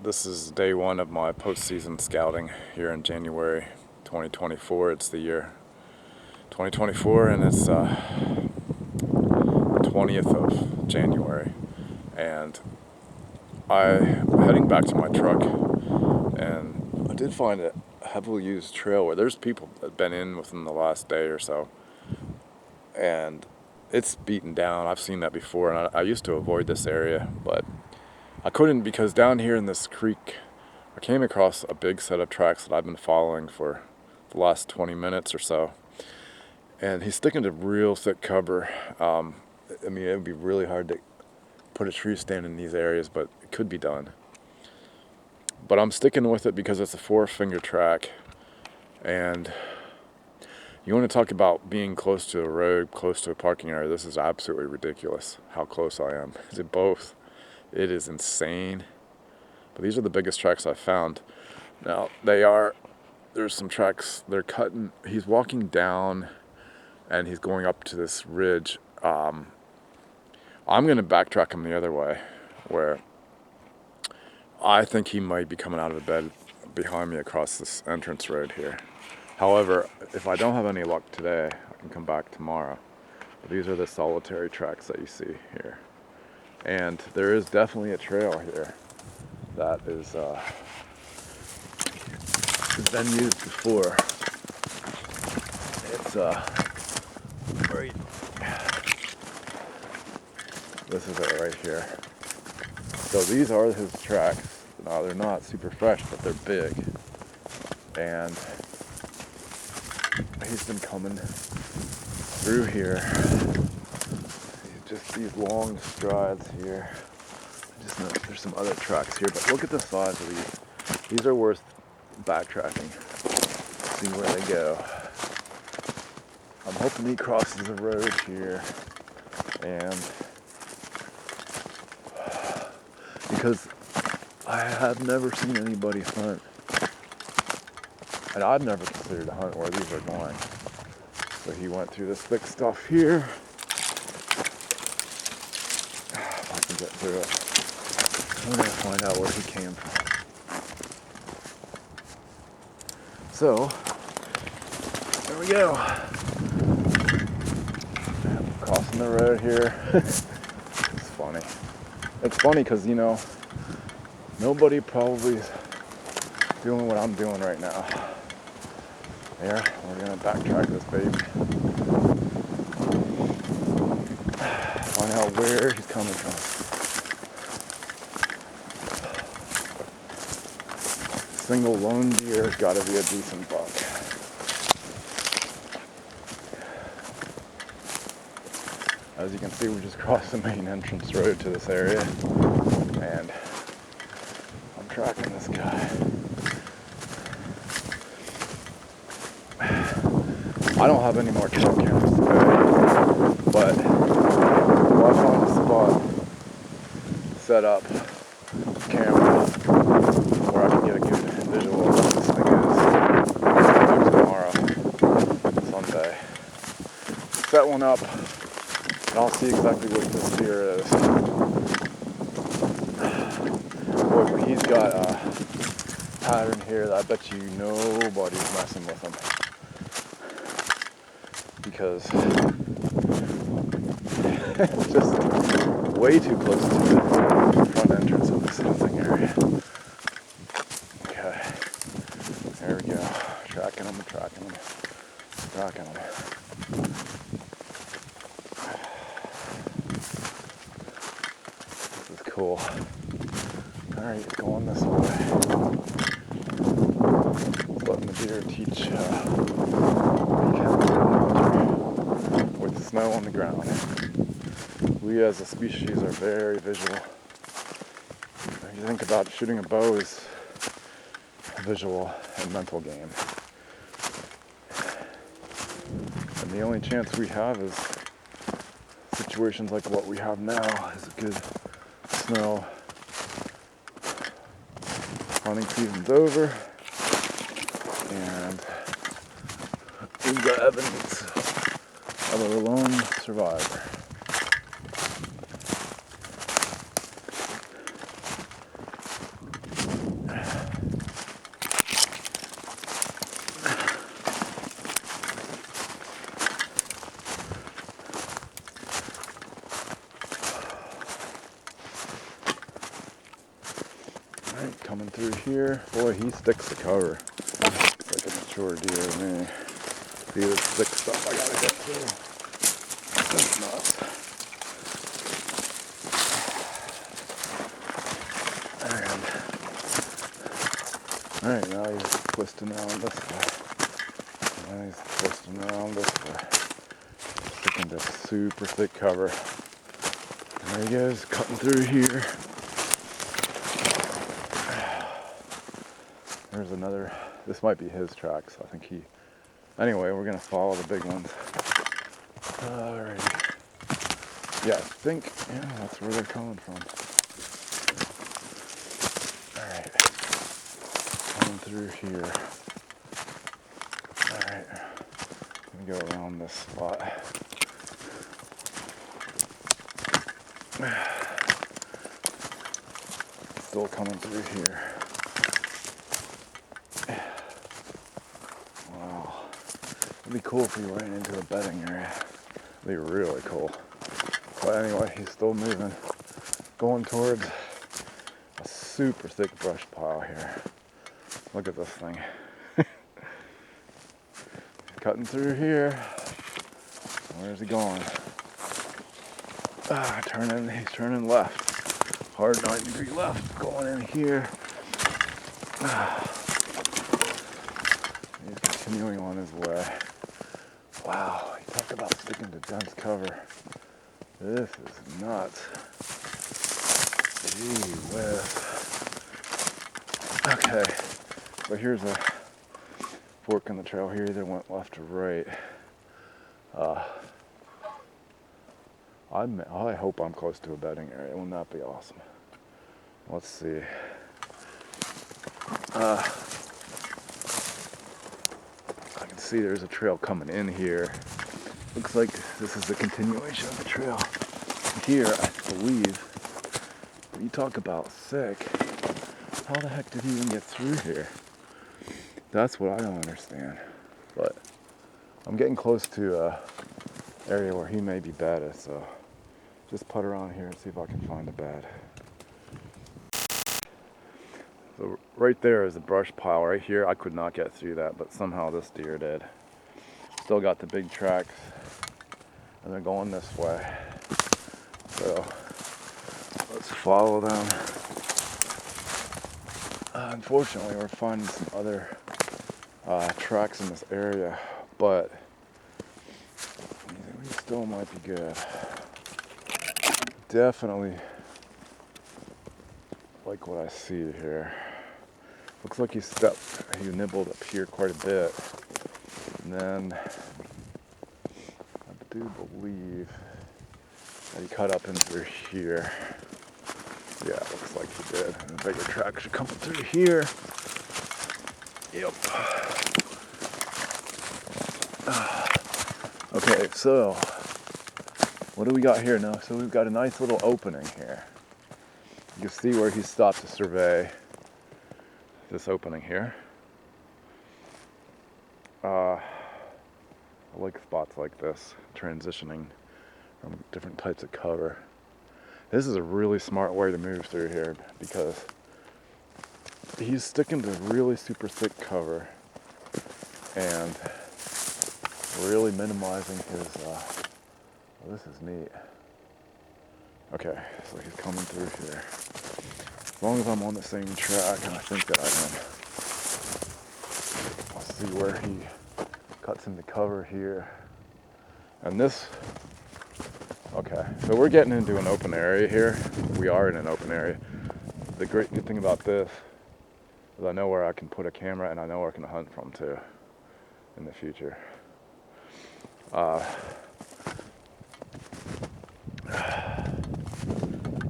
This is day one of my postseason scouting here in January 2024. It's the year 2024 and it's 20th of January. And I'm heading back to my truck, and I did find a heavily used trail where there's people that have been in within the last day or so. And it's beaten down. I've seen that before, and I used to avoid this area, but I couldn't because down here in this creek, I came across a big set of tracks that I've been following for the last 20 minutes or so. And he's sticking to real thick cover. It would be really hard to put a tree stand in these areas, but it could be done. But I'm sticking with it because it's a 4-finger track. And you want to talk about being close to a road, close to a parking area. This is absolutely ridiculous how close I am. It is insane. But these are the biggest tracks I've found. Now, there's some tracks, he's walking down and he's going up to this ridge. I'm going to backtrack him the other way, where I think he might be coming out of the bed behind me across this entrance road here. However, if I don't have any luck today, I can come back tomorrow. But these are the solitary tracks that you see here. And there is definitely a trail here that has been used before. It's right. This is it right here. So these are his tracks. Now they're not super fresh, but they're big. And he's been coming through here. Just these long strides here. I just know there's some other tracks here, but look at the size of these. These are worth backtracking. See where they go. I'm hoping he crosses the road here, and because I have never seen anybody hunt, and I'd never considered to hunt where these are going. So he went through this thick stuff here. If I can get through it, I'm gonna find out where he came from. So, there we go. Crossing the road here. It's funny. It's funny because, nobody probably is doing what I'm doing right now. There, we're gonna backtrack this baby. Find out where he's coming from. Single lone deer has got to be a decent buck. As you can see, we just crossed the main entrance road to this area, and I'm tracking this guy. I don't have any more trail cameras today, but if I find a spot, set up camera where I can get a good visual of what this thing is, tomorrow, Sunday. Set one up, and I'll see exactly what this deer is. Boy, but he's got a pattern here that I bet you nobody's messing with him. Because it's just way too close to the front entrance of this hunting area. Okay, there we go. Tracking him. This is cool. Alright, he's going this way. Letting the deer teach with snow on the ground. We as a species are very visual. If you think about shooting a bow is a visual and mental game. And the only chance we have is situations like what we have now is a good snow. Hunting season's over, and we've got evidence of a lone survivor. Alright, coming through here. Boy, he sticks to cover. Looks like a mature deer to me. See this thick stuff I gotta get through. That's nuts. Alright, now he's twisting around this way. Now he's twisting around this way. Sticking to super thick cover. There he goes, cutting through here. There's another, this might be his tracks. I think he, anyway, we're gonna follow the big ones. Alrighty. Yeah, I think, yeah, that's where they're coming from. Alright. Coming through here. Alright. Let me go around this spot. Still coming through here. Wow. It'd be cool if we ran into a bedding area. It'd be really cool. But anyway, he's still moving. Going towards a super thick brush pile here. Look at this thing. Cutting through here. Where's he going? He's turning left. Hard 90-degree left. Going in here. He's continuing on his way. Wow, he talked about sticking to dense cover. This is nuts. Gee whiz. Okay, so here's a fork in the trail here. Either went left or right. I hope I'm close to a bedding area. Wouldn't that be awesome? Let's see. I can see there's a trail coming in here. Looks like this is the continuation of the trail. Here, I believe, when you talk about sick, how the heck did he even get through here? That's what I don't understand. But I'm getting close to an area where he may be bedded, so just put around here and see if I can find a bed. So right there is a brush pile right here. I could not get through that, but somehow this deer did. Still got the big tracks, and they're going this way. So let's follow them. Unfortunately, we're finding some other tracks in this area, but we still might be good. Definitely like what I see here. Looks like he nibbled up here quite a bit. And then I do believe that he cut up in through here. Yeah, it looks like he did. And the bigger tracks are coming through here. Yep. Okay, so what do we got here now? So we've got a nice little opening here. You can see where he stopped to survey this opening here. I like spots like this, transitioning from different types of cover. This is a really smart way to move through here because he's sticking to really super thick cover and really minimizing his, this is neat. Okay, so he's coming through here. As long as I'm on the same track, and I think that I am. I'll see where he cuts into cover here. And this, okay, so we're getting into an open area here. We are in an open area. The great good thing about this is I know where I can put a camera and I know where I can hunt from too in the future.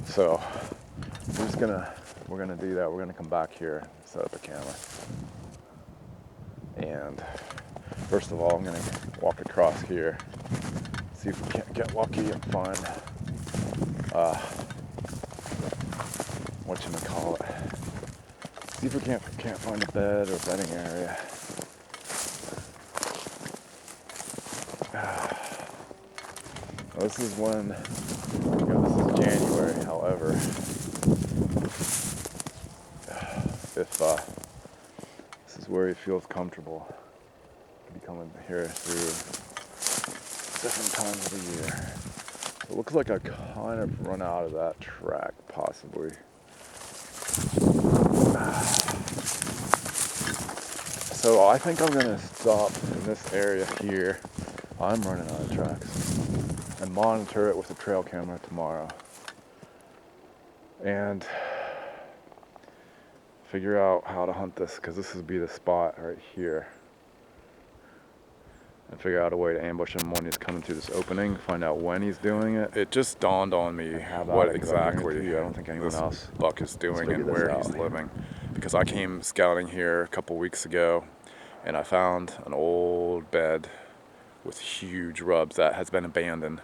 So we're gonna do that. We're gonna come back here and set up a camera. And first of all, I'm gonna walk across here, see if we can't get lucky and find whatchamacallit. See if we can't find a bed or bedding area. This is when, this is January, however, where he feels comfortable. He'll be coming here through different times of the year. It looks like I kind of run out of that track, possibly. So I think I'm gonna stop in this area here. I'm running out of tracks. And monitor it with a trail camera tomorrow. And figure out how to hunt this, because this would be the spot right here. And figure out a way to ambush him when he's coming through this opening, find out when he's doing it. It just dawned on me what exactly I don't think anyone else buck is doing and where he's living. Because I came scouting here a couple weeks ago and I found an old bed with huge rubs that has been abandoned.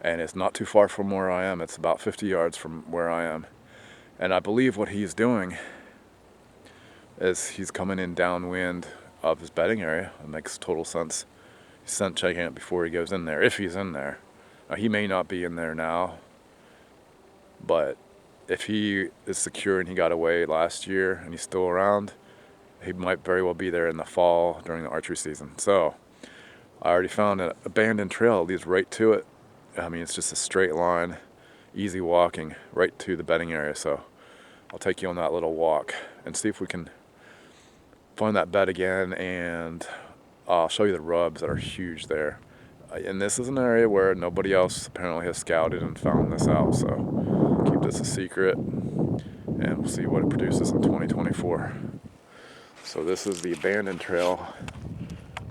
And it's not too far from where I am. It's about 50 yards from where I am. And I believe what he's doing is he's coming in downwind of his bedding area. It makes total sense. He's scent checking it before he goes in there, if he's in there. Now, he may not be in there now, but if he is secure and he got away last year and he's still around, he might very well be there in the fall during the archery season. So I already found an abandoned trail that leads right to it. I mean, it's just a straight line, easy walking right to the bedding area. So I'll take you on that little walk and see if we can find that bed again, and I'll show you the rubs that are huge there. And this is an area where nobody else apparently has scouted and found this out, so keep this a secret, and we'll see what it produces in 2024. So this is the abandoned trail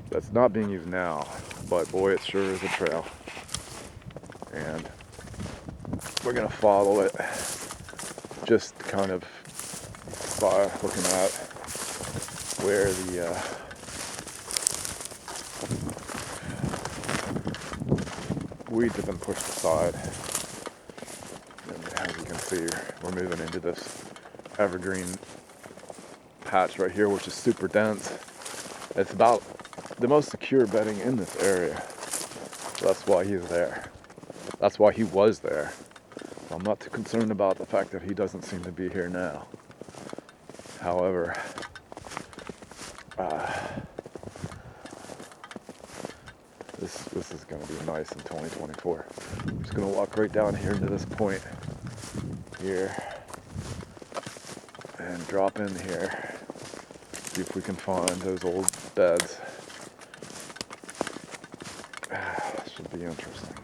that's not being used now, but boy, it sure is a trail. And we're gonna follow it, just kind of by looking at where the weeds have been pushed aside. And as you can see, we're moving into this evergreen patch right here, which is super dense. It's about the most secure bedding in this area. So that's why he's there. That's why he was there. I'm not too concerned about the fact that he doesn't seem to be here now. However, this is going to be nice in 2024. I'm just going to walk right down here into this point here and drop in here. See if we can find those old beds. This should be interesting.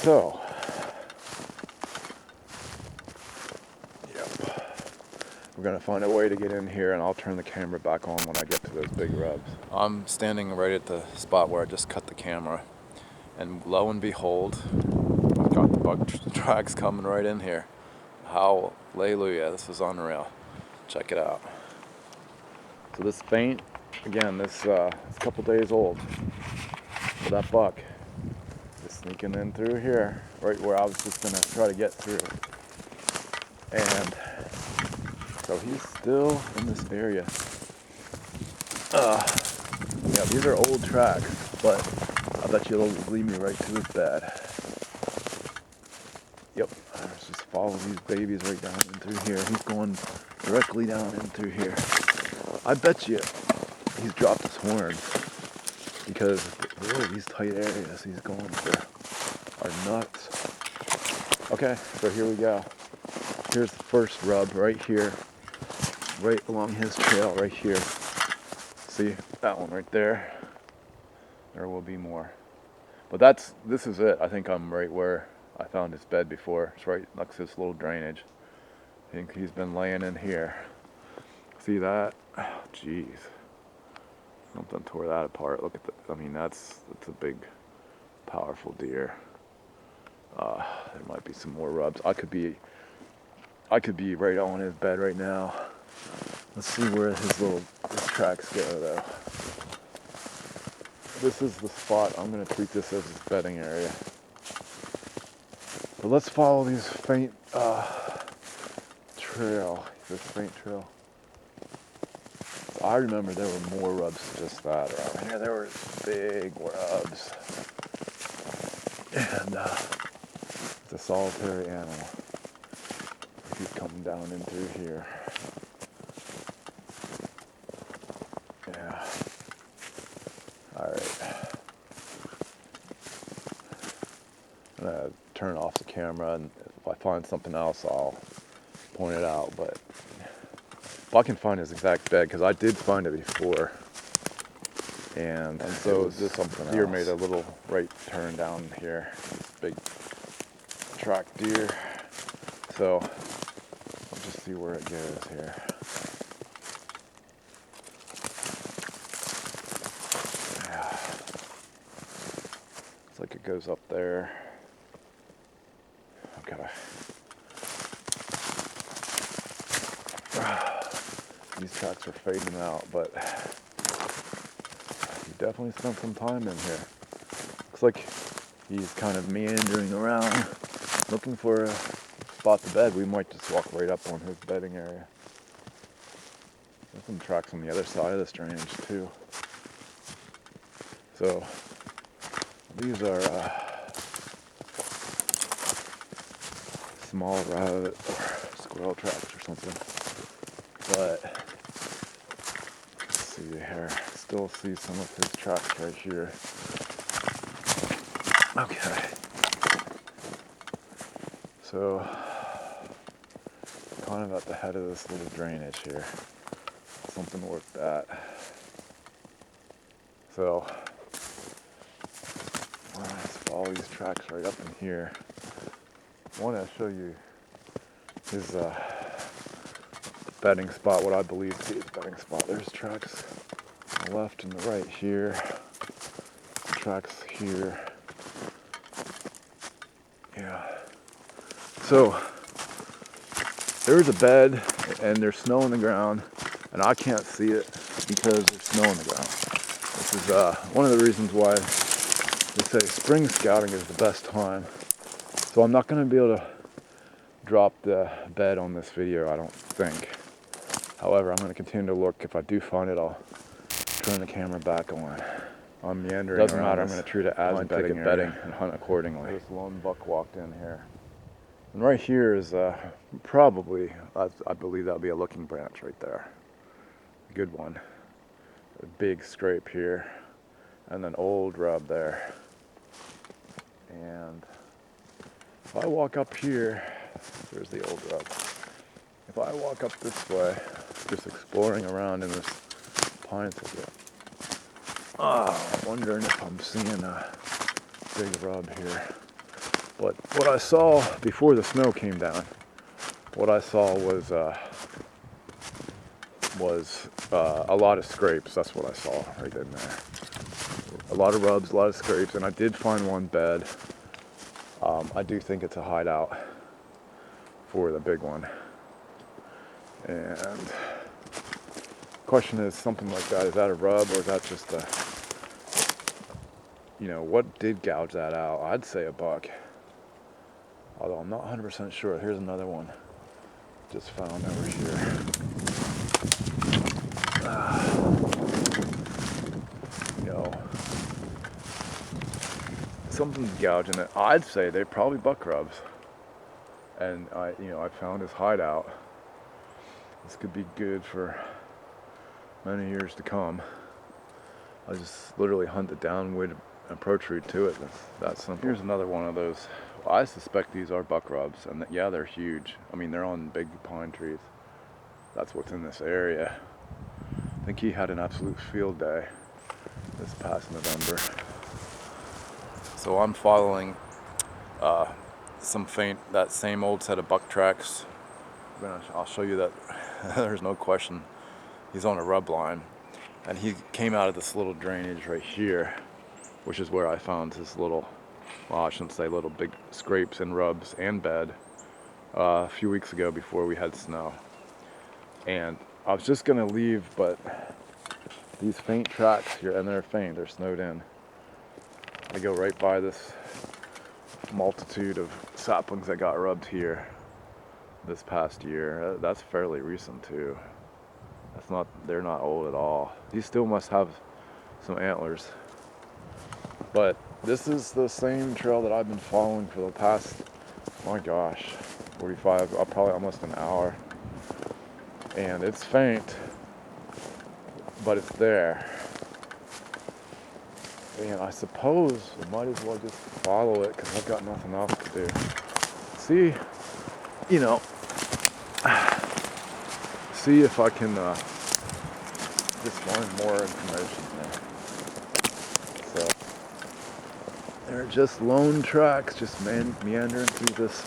So, yep, we're gonna find a way to get in here, and I'll turn the camera back on when I get to those big rubs. I'm standing right at the spot where I just cut the camera, and lo and behold, I've got the buck tracks coming right in here. Hallelujah, this is unreal. Check it out. So this faint, again, it's a couple days old. So that buck is sneaking in through here, right where I was just gonna try to get through. And so he's still in this area. Yeah, these are old tracks, but I bet you it'll lead me right to his bed. Yep, let's just follow these babies right down in through here. He's going directly down in through here. I bet you he's dropped his horn, because really these tight areas he's going for are nuts. Okay, so here we go. Here's the first rub right here, right along his trail right here. See that one right there? There will be more. But this is it. I think I'm right where I found his bed before. It's right next to this little drainage. I think he's been laying in here. See that? Oh, jeez. Something tore that apart. Look at that. I mean, that's a big, powerful deer. There might be some more rubs. I could be right on his bed right now. Let's see where his tracks go, though. This is the spot. I'm going to treat this as his bedding area. But let's follow these faint trail. This faint trail. I remember there were more rubs than just that around here. There were big rubs. And it's a solitary animal. Keep coming down in through here. Yeah. Alright. I'm gonna turn off the camera, and if I find something else, I'll point it out. But if I can find his exact bed, because I did find it before. And so this deer made a little right turn down here. Big track deer. So I'll just see where it goes here. Yeah. Looks like it goes up there. Okay. These tracks are fading out, but he definitely spent some time in here. Looks like he's kind of meandering around looking for a spot to bed. We might just walk right up on his bedding area. There's some tracks on the other side of this drainage too. So these are small rabbit or squirrel tracks or something. But let's see here. Still see some of his tracks right here. Okay. So, kind of at the head of this little drainage here. Something worth that. So, let's follow these tracks right up in here. I want to show you his bedding spot, what I believe to be his bedding spot. There's tracks on the left and the right here. Tracks here. Yeah. So there's a bed and there's snow on the ground, and I can't see it because there's snow on the ground. This is one of the reasons why they say spring scouting is the best time. So I'm not going to be able to drop the bed on this video, I don't think. However, I'm going to continue to look. If I do find it, I'll turn the camera back on. I'm meandering. Doesn't matter. I'm going to treat it as bedding and hunt accordingly. This lone buck walked in here. And right here is probably, I believe that'll be a looking branch right there. A good one. A big scrape here. And an old rub there. And if I walk up here, there's the old rub. If I walk up this way, just exploring around in this pine thicket, wondering if I'm seeing a big rub here. But what I saw before the snow came down, what I saw was a lot of scrapes. That's what I saw right in there. A lot of rubs, a lot of scrapes, and I did find one bed. I do think it's a hideout for the big one. And the question is, something like that, is that a rub or is that just a, what did gouge that out? I'd say a buck. Although I'm not 100% sure. Here's another one just found over here. Something's gouging it. I'd say they probably buck rubs. And I found his hideout. This could be good for many years to come. I just literally hunt the downwind approach route to it. That's simple. Here's another one of those. I suspect these are buck rubs, and yeah, they're huge. I mean, they're on big pine trees. That's what's in this area. I think he had an absolute field day this past November. So I'm following that same old set of buck tracks. I'll show you that there's no question he's on a rub line, and he came out of this little drainage right here, which is where I found this little, well, I shouldn't say little, big scrapes and rubs and bed a few weeks ago before we had snow. And I was just gonna leave, but these faint tracks here, and they're faint, they're snowed in. I go right by this multitude of saplings that got rubbed here this past year. That's fairly recent too. they're not old at all. These still must have some antlers. But this is the same trail that I've been following for the past, my gosh, 45, probably almost an hour. And it's faint, but it's there. And I suppose I might as well just follow it because I've got nothing else to do. See, see if I can just find more information there. So they're just lone tracks, just meandering through this,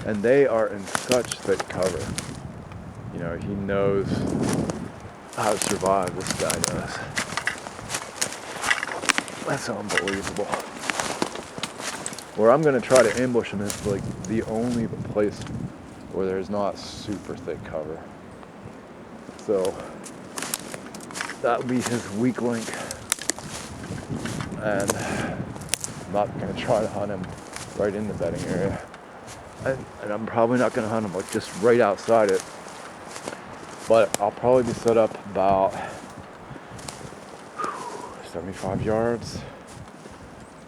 and they are in such thick cover. He knows how to survive, this guy does. That's unbelievable. Where I'm going to try to ambush him is like the only place where there's not super thick cover. So that would be his weak link. And I'm not going to try to hunt him right in the bedding area. And I'm probably not going to hunt him like just right outside it. But I'll probably be set up about 75 yards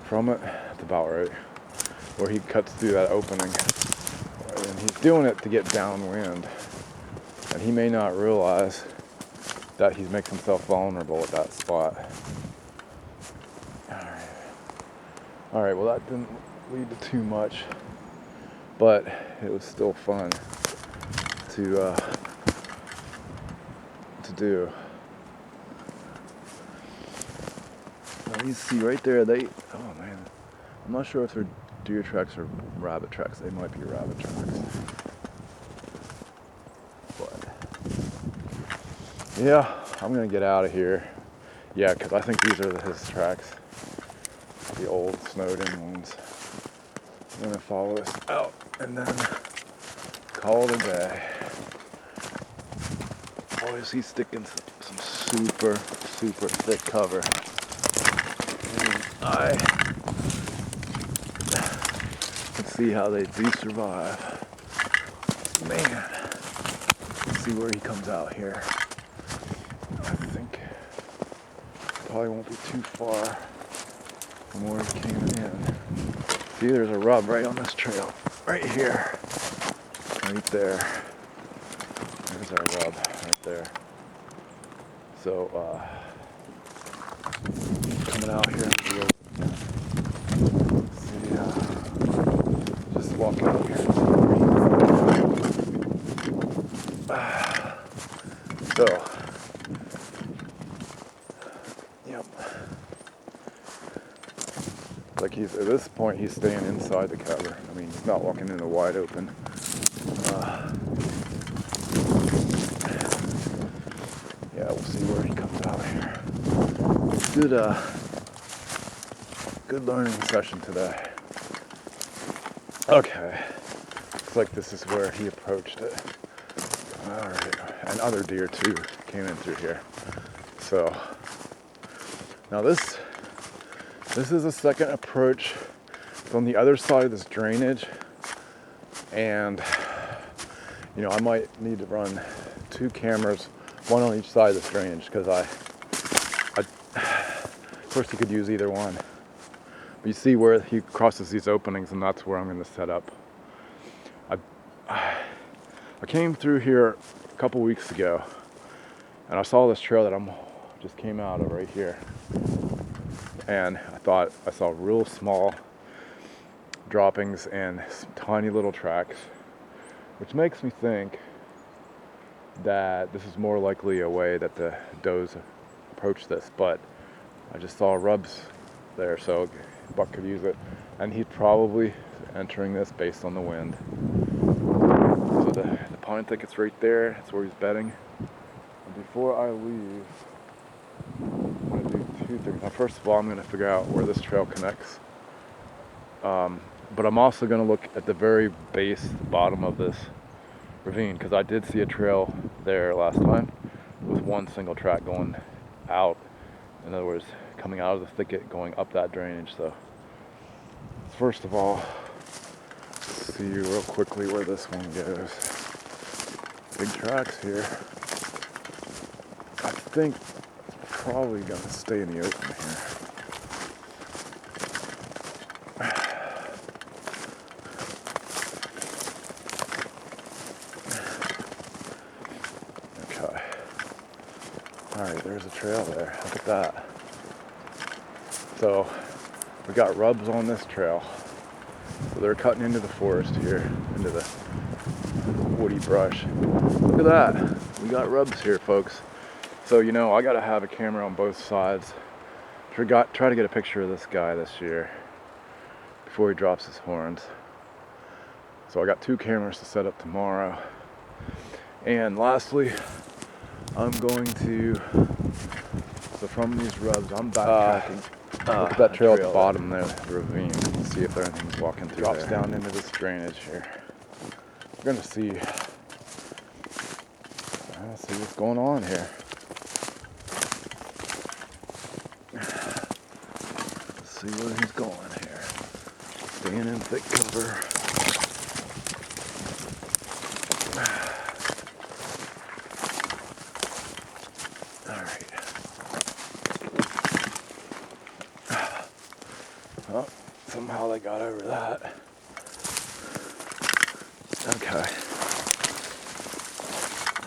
from it. That's about right. Where he cuts through that opening. And he's doing it to get downwind. And he may not realize that he makes himself vulnerable at that spot. Alright, well that didn't lead to too much. But it was still fun to do. Now you see right there, oh man, I'm not sure if they're deer tracks or rabbit tracks. They might be rabbit tracks. But yeah, I'm gonna get out of here. Yeah, because I think these are his tracks, the old snowed-in ones. I'm gonna follow this out and then call it a day. Boy, is he sticking some super thick cover. And I can see how they do survive. Man, let's see where he comes out here. I think probably won't be too far from where he came in. See, there's a rub right on this trail, right here, right there. There's our rub right there. So, coming out here into the open. See, just walk out here. So, yep. Like at this point, he's staying inside the cover. I mean, he's not walking in the wide open. Yeah, we'll see where he comes out here. Good learning session today. Okay, looks like this is where he approached it. All right, and other deer too came in through here. So now this is a second approach from the other side of this drainage, and I might need to run 2 cameras, one on each side of this drainage, because of course you could use either one. But you see where he crosses these openings, and that's where I'm going to set up. I came through here a couple weeks ago, and I saw this trail that just came out of right here. And I thought I saw real small droppings and some tiny little tracks, which makes me think that this is more likely a way that the does approach this. But I just saw rubs there, so buck could use it, and he's probably entering this based on the wind. So the pine thicket's right there. That's where he's bedding. And before I leave, I'm going to do 2 things. Now, first of all, I'm going to figure out where this trail connects. But I'm also going to look at the very base, bottom of this ravine, because I did see a trail there last time with one single track going out. In other words, coming out of the thicket, going up that drainage. So first of all, see real quickly where this one goes. Big tracks here. think probably gonna stay in the open here. Okay. Alright, there's a trail there. Look at that. So we got rubs on this trail. So they're cutting into the forest here, into the woody brush. Look at that. We got rubs here, folks. So, you know, I gotta have a camera on both sides. Try to get a picture of this guy this year before he drops his horns. So I got 2 cameras to set up tomorrow. And lastly, I'm going to, so from these rubs, I'm backtracking. Look at that trail at the bottom there, the ravine. See if anything's walking through there. Drops down into this drainage here. We're gonna see what's going on here. Let's see where he's going here. Staying in thick cover. Alright. Oh, somehow they got over that. Okay.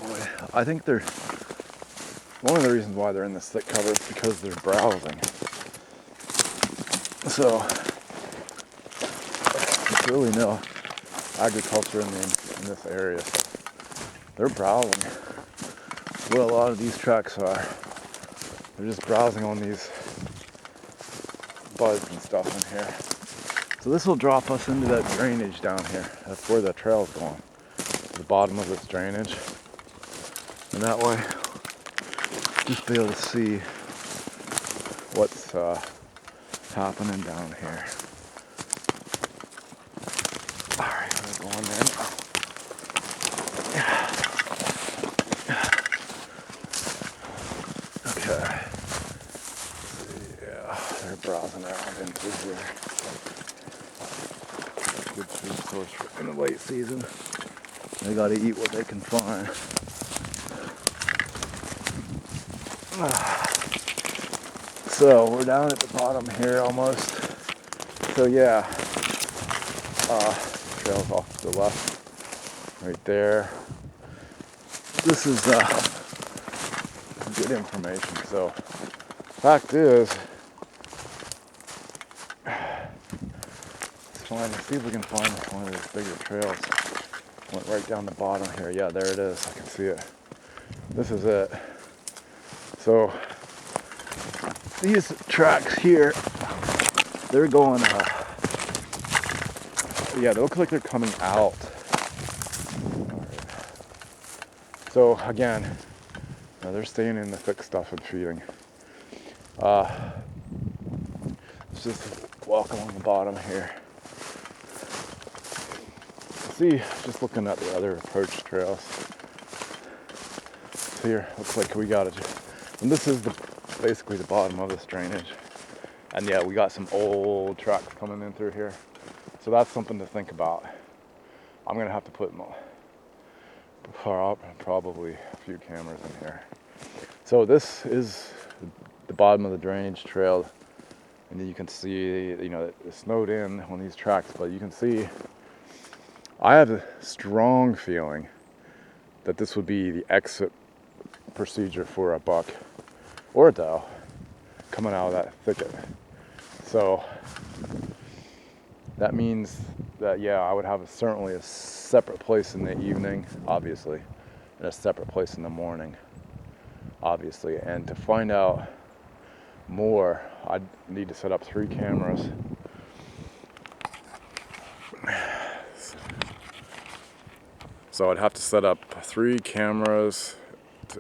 Boy, I think they're, one of the reasons why they're in this thick cover is because they're browsing. So, there's really no agriculture in this area. So they're browsing. What a lot of these tracks are. They're just browsing on these buds and stuff in here. So this will drop us into that drainage down here. That's where the trail's going. To the bottom of this drainage. And that way, just be able to see what's happening down here. Alright, we're going in. Okay. Yeah, they're browsing around in through here. Good food source in the late season. They gotta eat what they can find. So we're down at the bottom here almost. So yeah, trail's off to the left, right there. This is good information. So fact is, let's see if we can find one of these bigger trails. Went right down the bottom here. Yeah, there it is. I can see it. This is it. So these tracks here, they're going, yeah, they look like they're coming out. Right. So again, they're staying in the thick stuff and feeding. Let's just walk along the bottom here. See, just looking at the other approach trails. So here, looks like we got it. And this is basically the bottom of this drainage. And yeah, we got some old tracks coming in through here. So that's something to think about. I'm gonna have to put probably a few cameras in here. So this is the bottom of the drainage trail. And then you can see, you know, it snowed in on these tracks, but you can see, I have a strong feeling that this would be the exit procedure for a buck or a doe coming out of that thicket. So that means that, yeah, I would have certainly a separate place in the evening, obviously, and a separate place in the morning, obviously. And to find out more, I'd need to set up 3 cameras. So I'd have to set up 3 cameras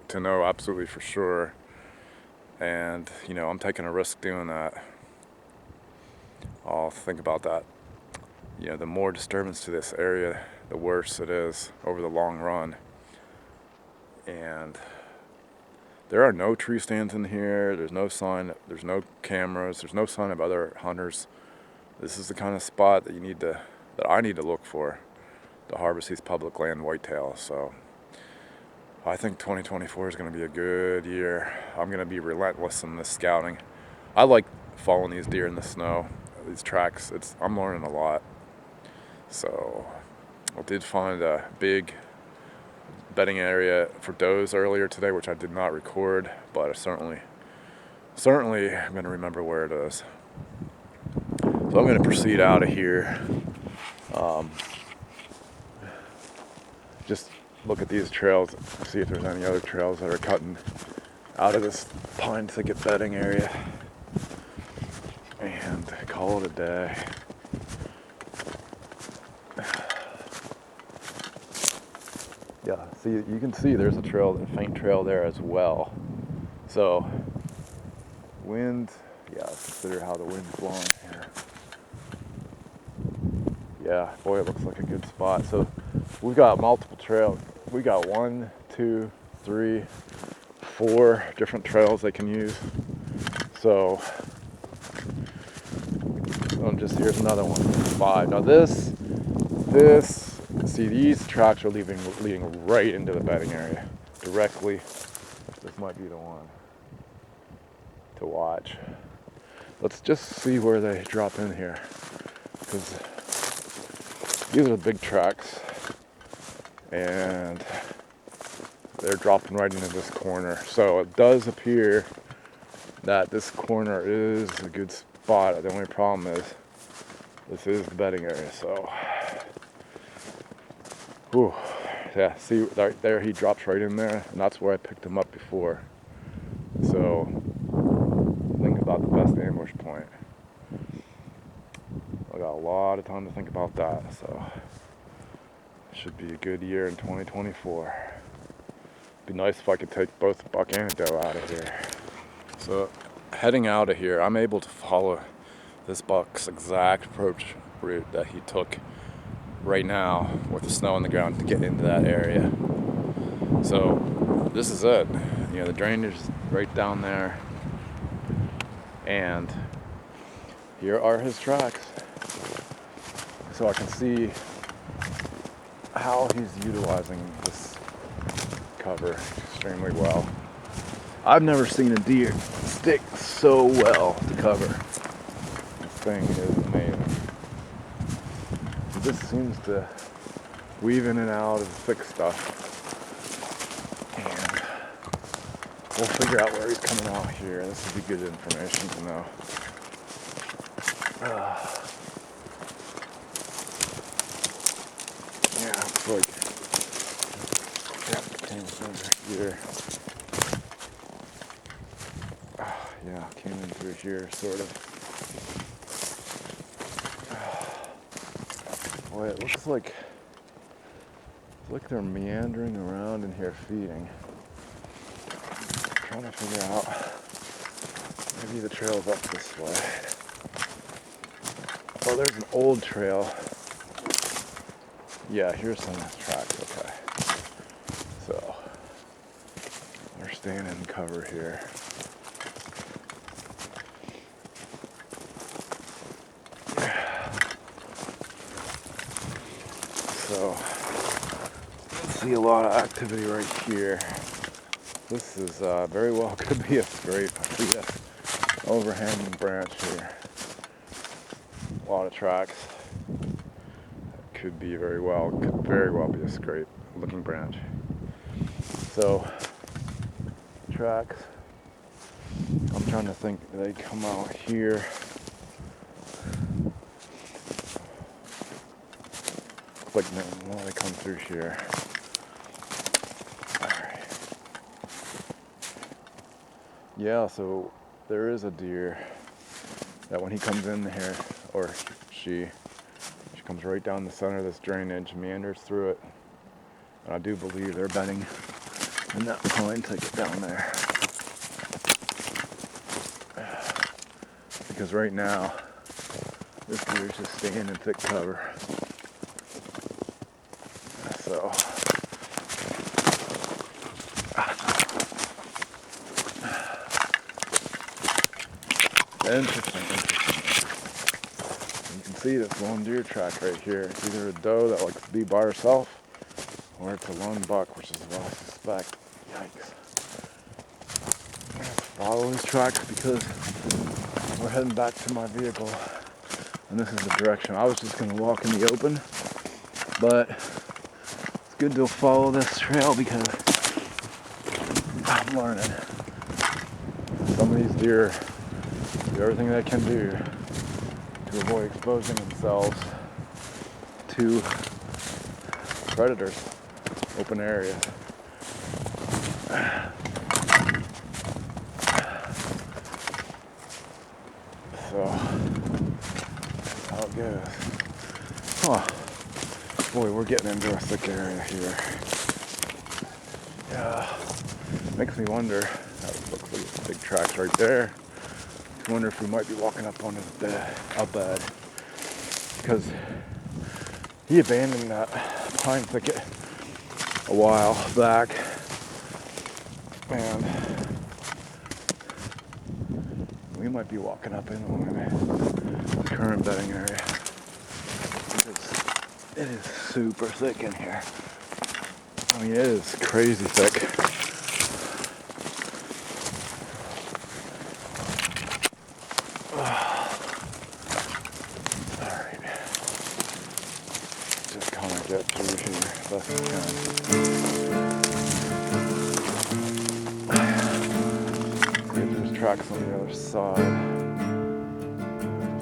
to know absolutely for sure. And, you know, I'm taking a risk doing that. I'll think about that. You know, the more disturbance to this area, the worse it is over the long run. And there are no tree stands in here. There's no sign, there's no cameras, there's no sign of other hunters. This is the kind of spot that I need to look for to harvest these public land whitetails. So I think 2024 is going to be a good year. I'm going to be relentless in this scouting. I like following these deer in the snow, these tracks. I'm learning a lot. So I did find a big bedding area for does earlier today, which I did not record, but I certainly I'm going to remember where it is. So I'm going to proceed out of here. Just look at these trails, see if there's any other trails that are cutting out of this pine thicket bedding area, and call it a day. Yeah, see, you can see there's a trail, a faint trail there as well. So, wind, yeah, consider how the wind's blowing here. Yeah, boy, it looks like a good spot. So, we've got multiple trails. We got 1, 2, 3, 4 different trails they can use. So, here's another one, 5. Now see, these tracks are leading right into the bedding area, directly. This might be the one to watch. Let's just see where they drop in here, because these are the big tracks, and they're dropping right into this corner. So it does appear that this corner is a good spot. The only problem is this is the bedding area, so whew. Yeah, see right there, he drops right in there, and that's where I picked him up before. So think about the best ambush point. I got a lot of time to think about that, so it should be a good year in 2024. Be nice if I could take both buck and doe out of here. So heading out of here, I'm able to follow this buck's exact approach route that he took right now with the snow on the ground to get into that area. So this is it. You know, the drainage is right down there, and here are his tracks. So I can see how he's utilizing this cover extremely well. I've never seen a deer stick so well to cover. This thing is amazing. This seems to weave in and out of thick stuff, and we'll figure out where he's coming out here. This would be good information to know. Yeah, it's like, yeah, came over here. Yeah, came in through here, sort of. Boy, it looks like they're meandering around in here feeding. I'm trying to figure out, maybe the trail's up this way. Oh, there's an old trail. Yeah, here's some of his tracks, okay. So, we're staying in cover here. So, see a lot of activity right here. This is very well could be a scrape. I see an overhanging branch here. A lot of tracks. Could very well be a scrape looking branch. So, tracks. I'm trying to think, they come out here. Like, no, they come through here. Alright. Yeah, so there is a deer that when he comes in here, or she comes right down the center of this drainage, meanders through it. And I do believe they're bedding in that pine thicket down there. Because right now, this deer's just staying in thick cover. So, interesting. You can see this lone deer track right here. It's either a doe that likes to be by herself, or it's a lone buck, which is what I suspect. Yikes. I'm gonna follow his tracks because we're heading back to my vehicle, and this is the direction. I was just gonna walk in the open, but it's good to follow this trail because I'm learning. Some of these deer do everything they can do to avoid exposing themselves to predators, open areas. So, that's how it goes. Oh, boy, we're getting into a thick area here. Yeah, makes me wonder. That looks like it's big tracks right there. I wonder if we might be walking up on his bed, because he abandoned that pine thicket a while back, and we might be walking up in the current bedding area because it is super thick in here. I mean, it is crazy thick. Alright. Just kind of get through here best we can. See if there's tracks on the other side.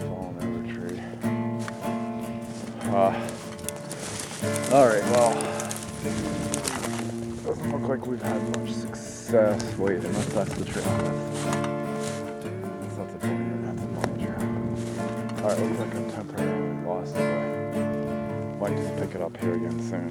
Falling over a tree. Alright, well, doesn't look like we've had much success. Wait, unless that's the trail. Unless that's a pony, that's a pony trail. Alright, looks like I'm temporarily lost, but might just pick it up here again soon.